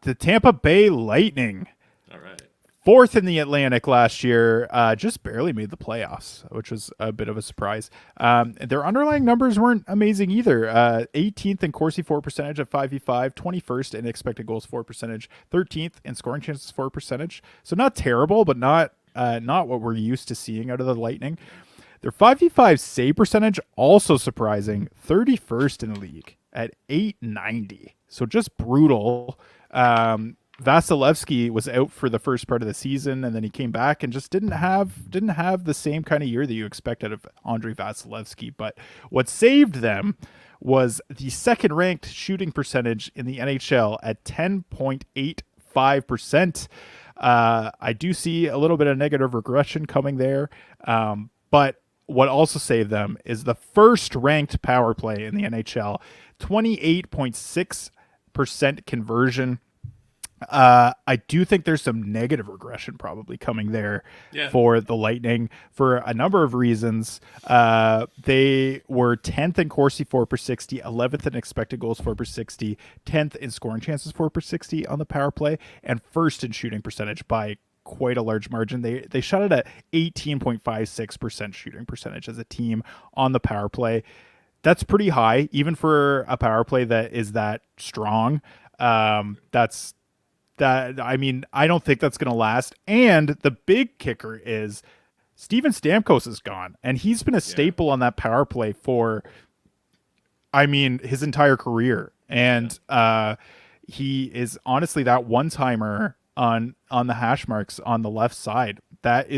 the Tampa Bay Lightning. All right. Fourth in the Atlantic last year, just barely made the playoffs, which was a bit of a surprise. Their underlying numbers weren't amazing either. 18th in Corsi for percentage at 5v5, 21st in expected goals for percentage, 13th in scoring chances for percentage. So not terrible, but not what we're used to seeing out of the Lightning. Their 5v5 save percentage, also surprising, 31st in the league at 890. So just brutal. Vasilevsky was out for the first part of the season, and then he came back and just didn't have the same kind of year that you expect out of Andrei Vasilevsky. But what saved them was the second ranked shooting percentage in the NHL at 10.85%. I do see a little bit of negative regression coming there, but what also saved them is the first ranked power play in the NHL, 28.6% conversion. I do think there's some negative regression probably coming there for the Lightning for a number of reasons. They were 10th in Corsi for per 60, 11th in expected goals for per 60, 10th in scoring chances for per 60 on the power play, and first in shooting percentage by quite a large margin. They shot it at 18.56% shooting percentage as a team on the power play. That's pretty high, even for a power play that is that strong. I mean, I don't think that's going to last. And the big kicker is Steven Stamkos is gone, and he's been a staple on that power play for, I mean, his entire career. And he is honestly that one-timer on the hash marks on the left side. That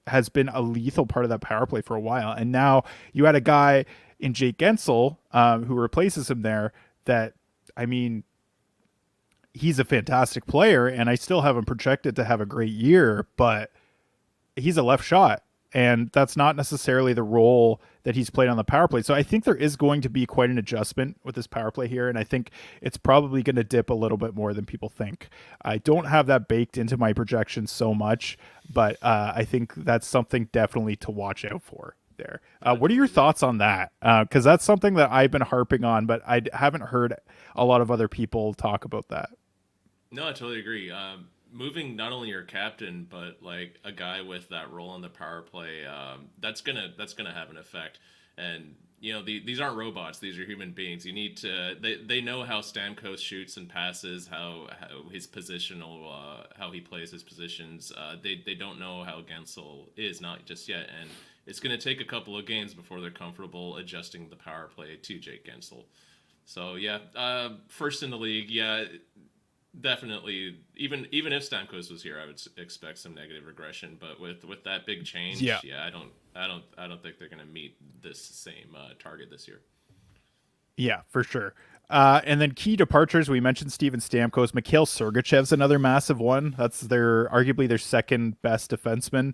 has been a lethal part of that power play for a while. And now you had a guy in Jake Guentzel who replaces him there that, I mean, he's a fantastic player, and I still have him projected to have a great year, but he's a left shot, and that's not necessarily the role that he's played on the power play. So I think there is going to be quite an adjustment with this power play here, and I think it's probably going to dip a little bit more than people think. I don't have that baked into my projections so much, but I think that's something definitely to watch out for there. What are your thoughts on that? Because that's something that I've been harping on, but I haven't heard a lot of other people talk about that. No, I totally agree. Moving not only your captain, but like a guy with that role on the power play, that's gonna have an effect. And these aren't robots; these are human beings. You need to. They know how Stamkos shoots and passes, how his positional, how he plays his positions. They don't know how Guentzel is, not just yet, and it's gonna take a couple of games before they're comfortable adjusting the power play to Jake Guentzel. So first in the league, definitely. Even if Stamkos was here, I would expect some negative regression. But with that big change, I don't think they're going to meet this same target this year. Yeah, for sure. And then key departures, we mentioned Steven Stamkos. Mikhail Sergachev's another massive one. That's arguably their second best defenseman,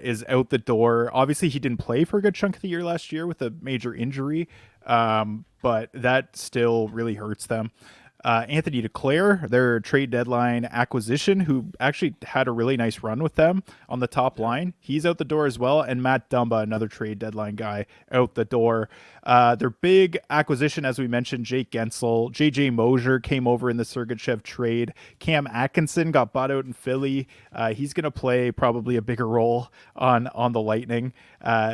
is out the door. Obviously, he didn't play for a good chunk of the year last year with a major injury, but that still really hurts them. Anthony Duclair, their trade deadline acquisition, who actually had a really nice run with them on the top line. He's out the door as well. And Matt Dumba, another trade deadline guy, out the door. Their big acquisition, as we mentioned, Jake Guentzel. JJ Mosier came over in the Sergachev trade. Cam Atkinson got bought out in Philly. He's going to play probably a bigger role on the Lightning,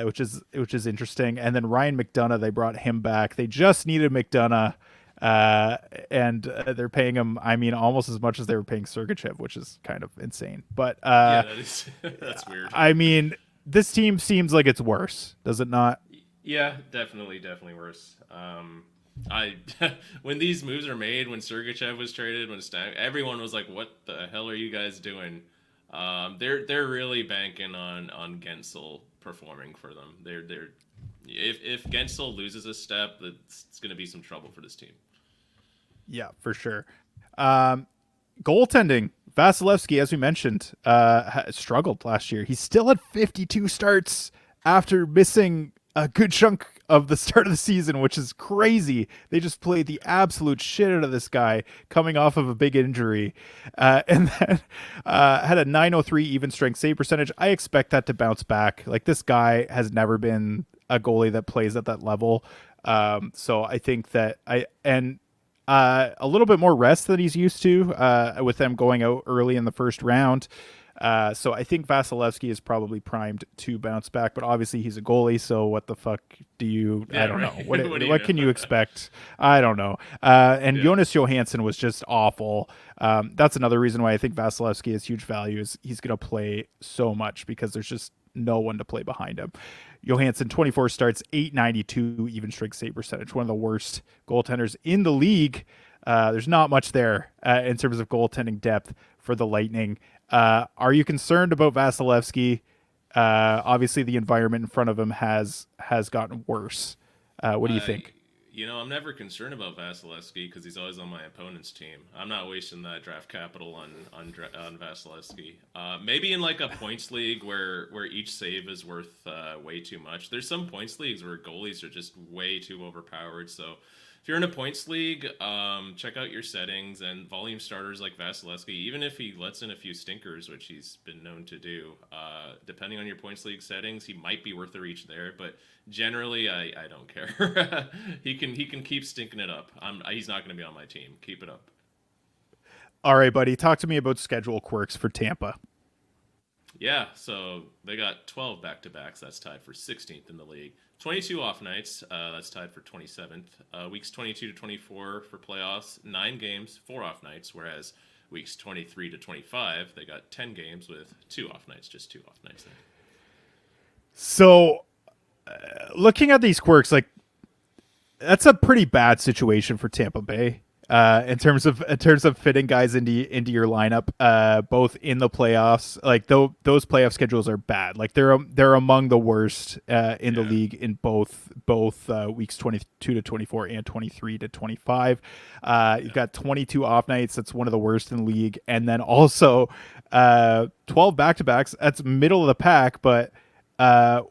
which is interesting. And then Ryan McDonough, they brought him back. They just needed McDonough. And they're paying him, I mean, almost as much as they were paying Sergachev, which is kind of insane. But that is that's weird. I mean, this team seems like it's worse, does it not? Yeah, definitely worse. I when these moves are made, when Sergachev was traded, everyone was like, "What the hell are you guys doing?" They're really banking on Guentzel performing for them. If Guentzel loses a step, it's going to be some trouble for this team. Yeah, for sure. Goaltending. Vasilevsky, as we mentioned, struggled last year. He's still at 52 starts after missing a good chunk of the start of the season, which is crazy. They just played the absolute shit out of this guy coming off of a big injury. And then had a 903 even strength save percentage. I expect that to bounce back. Like, this guy has never been a goalie that plays at that level. So I think that a little bit more rest than he's used to with them going out early in the first round. So I think Vasilevsky is probably primed to bounce back, but obviously he's a goalie. So what the fuck do you? I Yeah, don't right. know. What do you What know? can you expect? I don't know. And Yeah. Jonas Johansson was just awful. That's another reason why I think Vasilevsky is huge value. Is he's going to play so much because there's just no one to play behind him. Johansson 24 starts, 892 even strength save percentage, one of the worst goaltenders in the league. There's not much there in terms of goaltending depth for the Lightning. Are you concerned about Vasilevsky? Obviously, the environment in front of him has gotten worse. What do you I, think? I'm never concerned about Vasilevsky because he's always on my opponent's team. I'm not wasting that draft capital on Vasilevsky. Maybe in like a points league where each save is worth way too much. There's some points leagues where goalies are just way too overpowered. So if you're in a points league, check out your settings and volume starters like Vasilevsky. Even if he lets in a few stinkers, which he's been known to do, depending on your points league settings, he might be worth a reach there. But generally, I don't care. He can keep stinking it up. He's not going to be on my team. Keep it up. All right, buddy. Talk to me about schedule quirks for Tampa. Yeah, so they got 12 back-to-backs. That's tied for 16th in the league. 22 off nights. That's tied for 27th. Weeks 22 to 24 for playoffs. 9 games, 4 off nights. Whereas weeks 23 to 25, they got 10 games with 2 off nights. Just 2 off nights there. So, looking at these quirks, like that's a pretty bad situation for Tampa Bay. In terms of fitting guys into your lineup, both in the playoffs, like those playoff schedules are bad. Like they're among the worst in the Yeah. league in both weeks 22 to 24 and 23 to 25. You've Yeah. got 22 off nights. That's one of the worst in the league, and then also 12 back to backs. That's middle of the pack, but uh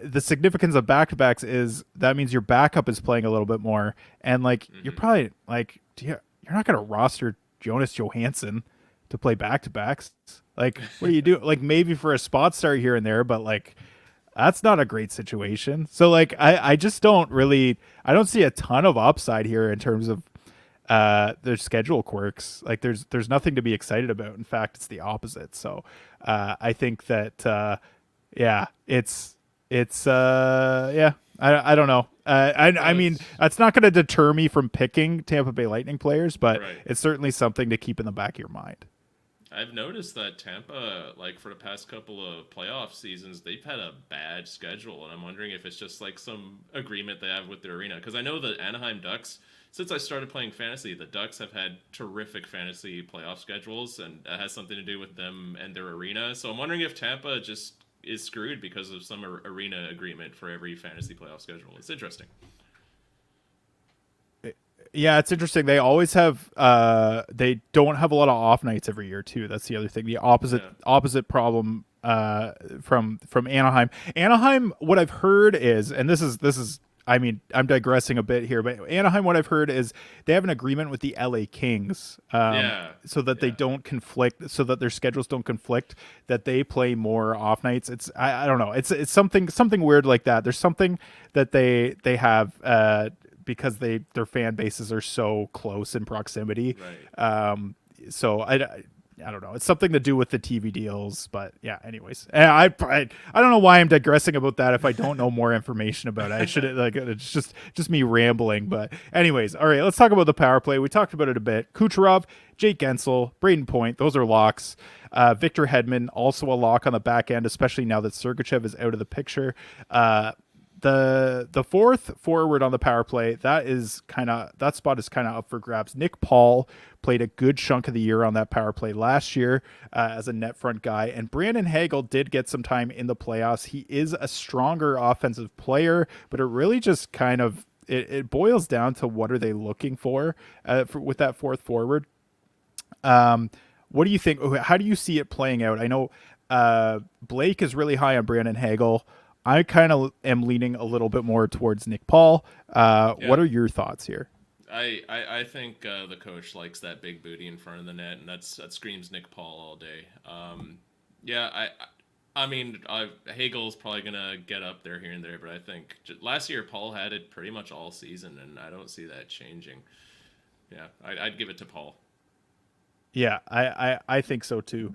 the significance of back-to-backs is that means your backup is playing a little bit more, and like you're Hmm. probably like you're not going to roster Jonas Johansson to play back-to-backs. Like what do you do? Like maybe for a spot start here and there, but like that's not a great situation. So like I just I don't see a ton of upside here in terms of their schedule quirks. Like there's nothing to be excited about. In fact, it's the opposite. So I think that yeah, it's yeah. I don't know. I No, mean it's that's not going to deter me from picking Tampa Bay Lightning players, but right. it's certainly something to keep in the back of your mind. I've noticed that Tampa, like for the past couple of playoff seasons, they've had a bad schedule, and I'm wondering if it's just like some agreement they have with their arena. Because I know the Anaheim Ducks, since I started playing fantasy, the Ducks have had terrific fantasy playoff schedules, and that has something to do with them and their arena. So I'm wondering if Tampa just is screwed because of some arena agreement for every fantasy playoff schedule. It's interesting. Yeah, it's interesting. They always have they don't have a lot of off nights every year too. That's the other thing. The Yeah. opposite problem from Anaheim. Anaheim, what I've heard is, and this is I mean, I'm digressing a bit here, but Anaheim, what I've heard is they have an agreement with the LA Kings, Yeah. so that they Yeah. don't conflict, so that their schedules don't conflict, that they play more off nights. I don't know. It's something weird like that. There's something that they have because their fan bases are so close in proximity. Right. So I don't know. It's something to do with the TV deals, but yeah. Anyways, I don't know why I'm digressing about that if I don't know more information about it. I should like it's just me rambling. But anyways, all right. Let's talk about the power play. We talked about it a bit. Kucherov, Jake Guentzel, Brayden Point. Those are locks. Victor Hedman also a lock on the back end, especially now that Sergachev is out of the picture. The fourth forward on the power play, that spot is kind of up for grabs. Nick Paul played a good chunk of the year on that power play last year as a net front guy, and Brandon Hagel did get some time in the playoffs. He is a stronger offensive player, but it really just kind of it boils down to what are they looking for with that fourth forward. What do you think? How do you see it playing out? I know Blake is really high on Brandon Hagel. I kind of am leaning a little bit more towards Nick Paul. Yeah. What are your thoughts here? I think the coach likes that big booty in front of the net, and that screams Nick Paul all day. Yeah, I mean, Hagel's probably gonna get up there here and there, but I think last year Paul had it pretty much all season, and I don't see that changing. Yeah, I'd give it to Paul. Yeah, I think so too.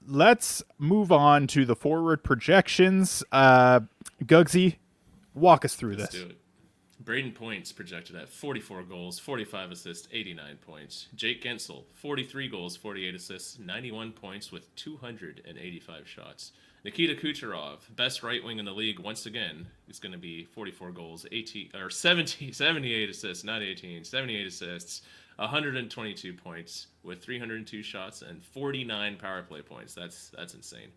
Let's move on to the forward projections. Gugsy, walk us through Let's this. do it. Brayden Point's projected at 44 goals, 45 assists, 89 points. Jake Guentzel, 43 goals, 48 assists, 91 points with 285 shots. Nikita Kucherov, best right wing in the league once again, is going to be 44 goals, 18 or 70, 78 assists, not 18, 78 assists, 122 points with 302 shots and 49 power play points. That's insane.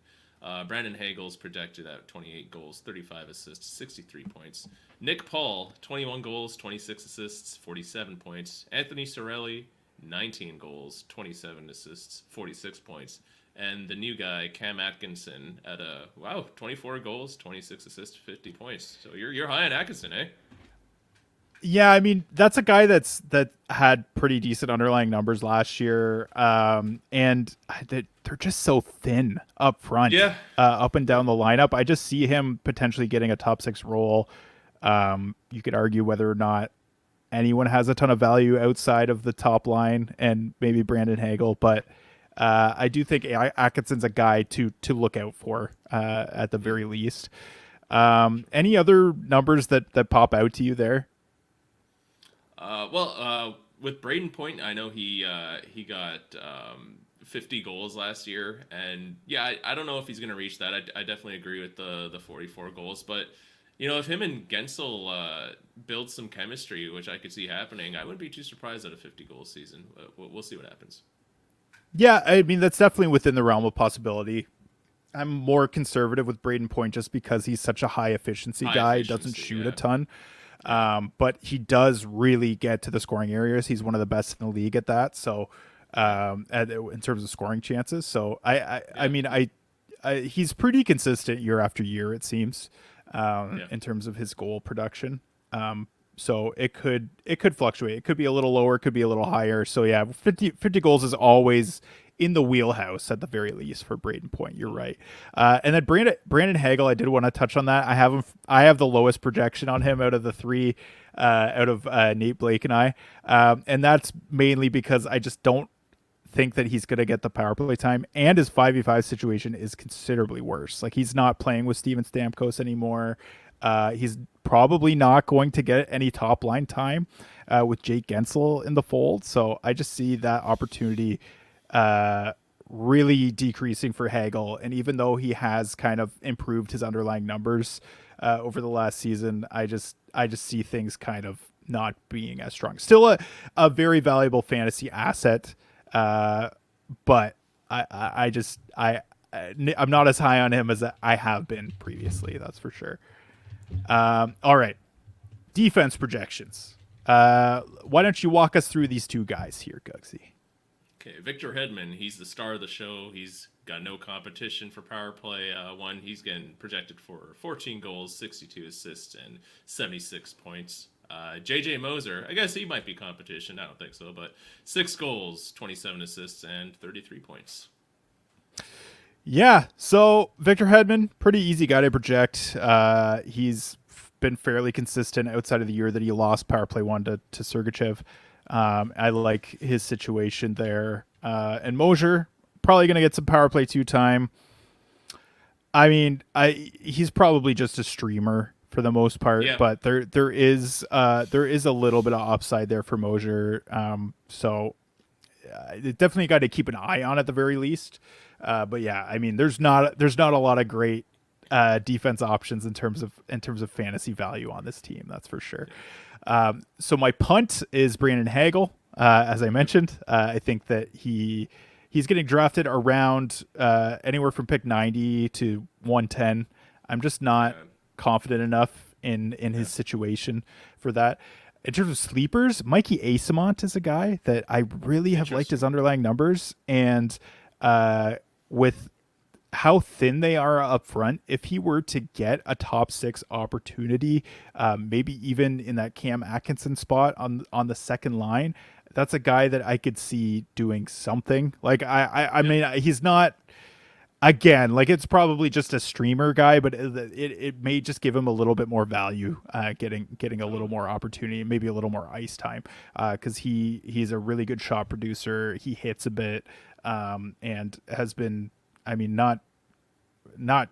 Brandon Hagel's projected at 28 goals, 35 assists, 63 points. Nick Paul, 21 goals, 26 assists, 47 points. Anthony Cirelli, 19 goals, 27 assists, 46 points. And the new guy, Cam Atkinson, at 24 goals, 26 assists, 50 points. So you're high on Atkinson, eh? Yeah, I mean that's a guy that had pretty decent underlying numbers last year, and they're just so thin up front, Yeah. up and down the lineup. I just see him potentially getting a top six role. You could argue whether or not anyone has a ton of value outside of the top line, and maybe Brandon Hagel, but I do think Atkinson's a guy to look out for at the very least. Any other numbers that pop out to you there? With Brayden Point, I know he got 50 goals last year, and yeah, I don't know if he's going to reach that. I definitely agree with the 44 goals, but if him and Guentzel build some chemistry, which I could see happening, I wouldn't be too surprised at a 50 goal season. But we'll see what happens. Yeah, I mean that's definitely within the realm of possibility. I'm more conservative with Brayden Point just because he's such a high efficiency High guy. He doesn't efficiency, shoot a yeah. ton, Yeah. but he does really get to the scoring areas. He's one of the best in the league at that. So, in terms of scoring chances, so I Yeah. mean, he's pretty consistent year after year. It seems, Yeah. in terms of his goal production. So it could fluctuate. It could be a little lower, it could be a little higher. So yeah, 50 goals is always in the wheelhouse at the very least for Brayden Point. You're right. And then Brandon Hagel, I did want to touch on that. I have the lowest projection on him out of the three, out of Nate, Blake, and I. And that's mainly because I just don't think that he's going to get the power play time, and his 5v5 situation is considerably worse. Like he's not playing with Steven Stamkos anymore. He's probably not going to get any top line time with Jake Guentzel in the fold. So I just see that opportunity really decreasing for Hagel. And even though he has kind of improved his underlying numbers over the last season, I just see things kind of not being as strong. Still a very valuable fantasy asset, but I'm not as high on him as I have been previously. That's for sure. All right, defense projections. Why don't you walk us through these two guys here, Gugsy? Okay, Victor Hedman, he's the star of the show. He's got no competition for power play. One, he's getting projected for 14 goals, 62 assists, and 76 points. JJ Moser, I guess he might be competition. I don't think so, but 6 goals, 27 assists, and 33 points. Yeah, so Victor Hedman, pretty easy guy to project. He's been fairly consistent outside of the year that he lost power play one to Sergachev. I like his situation there. And Mosier, probably going to get some power play 2 time. I mean, he's probably just a streamer for the most part, Yeah. but there is a little bit of upside there for Mosier. So definitely got to keep an eye on at the very least. But yeah, I mean, there's not a lot of great defense options in terms of fantasy value on this team. That's for sure. So my punt is Brandon Hagel. As I mentioned, I think that he's getting drafted around anywhere from pick 90 to 110. I'm just not confident enough in his situation for that. In terms of sleepers, Mikey Asamont is a guy that I really have liked his underlying numbers, and with how thin they are up front, if he were to get a top 6 opportunity, maybe even in that Cam Atkinson spot on the second line, that's a guy that I could see doing something. Like I mean, he's not again, like it's probably just a streamer guy, but it may just give him a little bit more value, getting a little Totally. more opportunity, maybe a little more ice time, because he's a really good shot producer. He hits a bit, and has been, I mean, not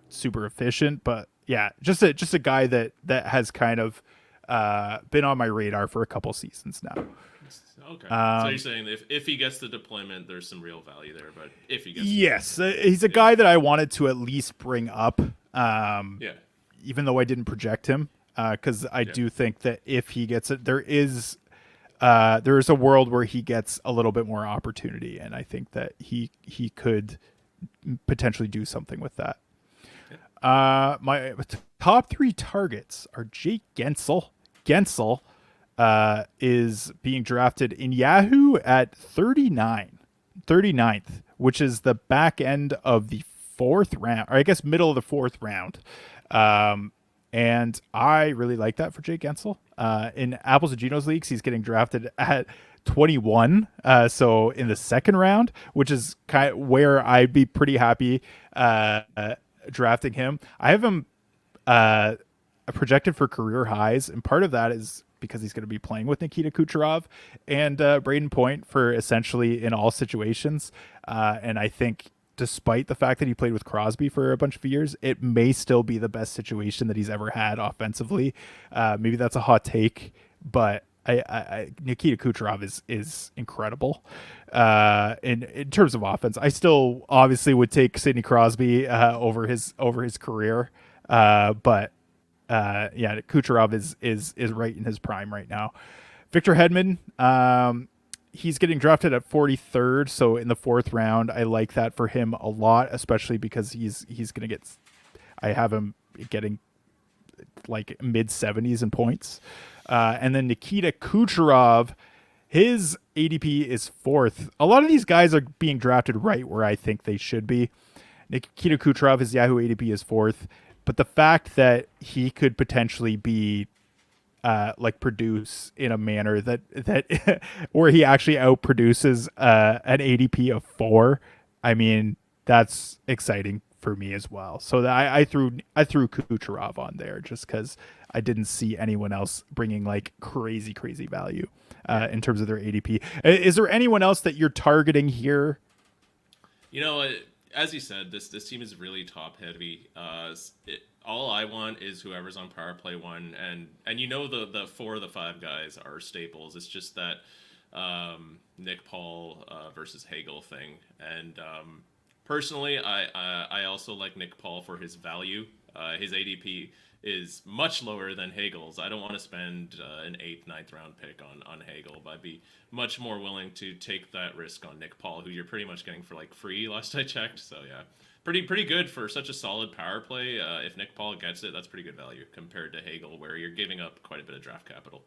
super efficient, but yeah, just a guy that has kind of been on my radar for a couple seasons now. Okay. So you're saying if he gets the deployment, there's some real value there, but if he gets the Yes, deployment, he's a yeah, guy that I wanted to at least bring up, yeah, even though I didn't project him, because I yeah, do think that if he gets it, there is a world where he gets a little bit more opportunity, and I think that he could potentially do something with that. yeah. My top three targets are Jake Guentzel. Guentzel is being drafted in Yahoo at 39th, which is the back end of the fourth round, or I guess middle of the fourth round. And I really like that for Jake Guentzel. In Apples and Genos leagues, he's getting drafted at 21, so in the second round, which is kind of where I'd be pretty happy drafting him. I have him projected for career highs, and part of that is because he's going to be playing with Nikita Kucherov and Brayden Point for essentially in all situations. And I think, despite the fact that he played with Crosby for a bunch of years, it may still be the best situation that he's ever had offensively. Maybe that's a hot take, but Nikita Kucherov is incredible in terms of offense. I still obviously would take Sidney Crosby over his career, but yeah, Kucherov is right in his prime right now. Victor Hedman, he's getting drafted at 43rd, so in the fourth round. I like that for him a lot, especially because he's gonna get. I have him getting like mid 70s in points, and then Nikita Kucherov, his ADP is fourth. A lot of these guys are being drafted right where I think they should be. Nikita Kucherov, his Yahoo ADP is fourth, but the fact that he could potentially be like produce in a manner that where he actually outproduces an ADP of 4, I mean that's exciting for me as well. So that I threw Kucherov on there just because I didn't see anyone else bringing like crazy value Yeah. in terms of their ADP. Is there anyone else that you're targeting here? You know, as you said, this team is really top heavy. All I want is whoever's on power play one, and you know the 4 of the 5 guys are staples. It's just that Nick Paul versus Hagel thing, and personally, I also like Nick Paul for his value. His ADP is much lower than Hagel's. I don't want to spend an 8th, ninth round pick on Hagel, but I'd be much more willing to take that risk on Nick Paul, who you're pretty much getting for like free last I checked. So yeah, pretty good for such a solid power play. If Nick Paul gets it, that's pretty good value compared to Hagel, where you're giving up quite a bit of draft capital.